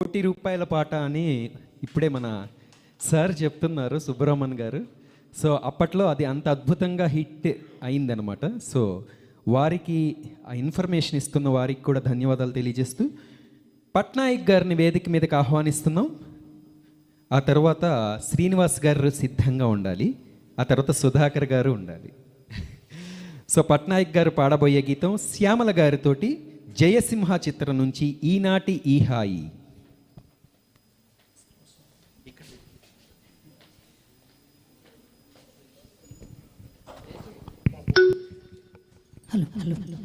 ₹1,00,00,000 పాట అని ఇప్పుడే మన సార్ చెప్తున్నారు, సుబ్రహ్మణ్ గారు. సో అప్పట్లో అది అంత అద్భుతంగా హిట్ అయిందనమాట. సో వారికి ఆ ఇన్ఫర్మేషన్ ఇస్తున్న వారికి కూడా ధన్యవాదాలు తెలియజేస్తూ పట్నాయక్ గారిని వేదిక మీదకి ఆహ్వానిస్తున్నాం. ఆ తర్వాత శ్రీనివాస్ గారు సిద్ధంగా ఉండాలి, ఆ తర్వాత సుధాకర్ గారు ఉండాలి. సో పట్నాయక్ గారు పాడబోయే గీతం శ్యామల గారితోటి జయసింహ చిత్రం నుంచి ఈనాటి ఈ హాయి. హలో హలో హలో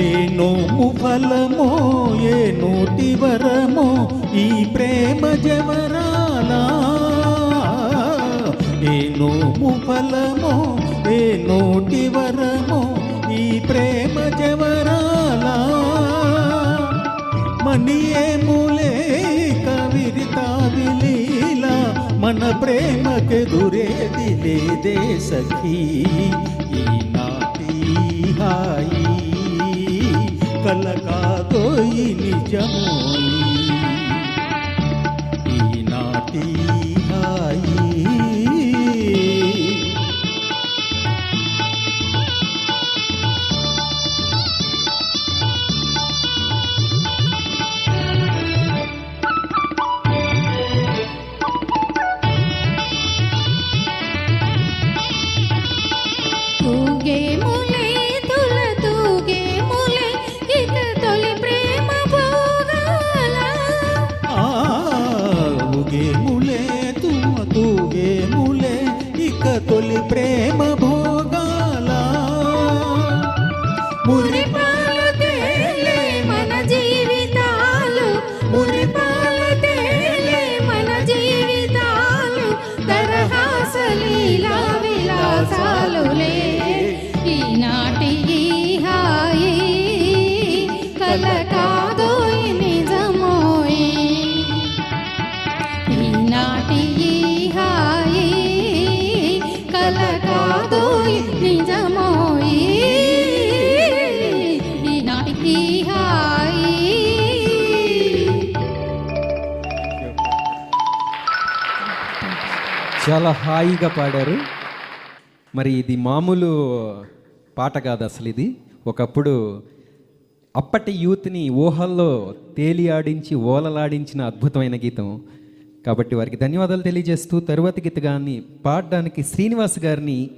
ఏ నోము ఫలమో ఏ నోటి వరమో ఈ ప్రేమ జవరాలా. ఏ నోము ఫలమో ఏ నోటి వరమో ఈ ప్రేమ జవరాలా. మనియే మూలే కవిరితా విలీలా మన ప్రేమకెదురేది లేదే సఖీ. ఈనాటి హాయి కల కాదోయి నిజమోయి. ఈనాటి హాయి తొలి ప్రేమ భోగాల. మురిపాలు తేలే మన జీవితాలు, మురిపాలు తేలే మన జీవితాలు, దరహాస లీలా విలాసాలులే. ఈనాటి ఈ హాయి కల కాదోయి నిజమోయి. ఈనాటి ఈ హాయి కల కాదోయి నిజమోయి. ఈనాటికి హాయి. చాలా హాయిగా పాడారు. మరి ఇది మామూలు పాట కాదు అసలు. ఇది ఒకప్పుడు అప్పటి యూత్ని ఊహల్లో తేలియాడించి ఓలలాడించిన అద్భుతమైన గీతం. కాబట్టి వారికి ధన్యవాదాలు తెలియజేస్తూ తరువాతి గీతగాన్ని పాడడానికి శ్రీనివాస్ గారిని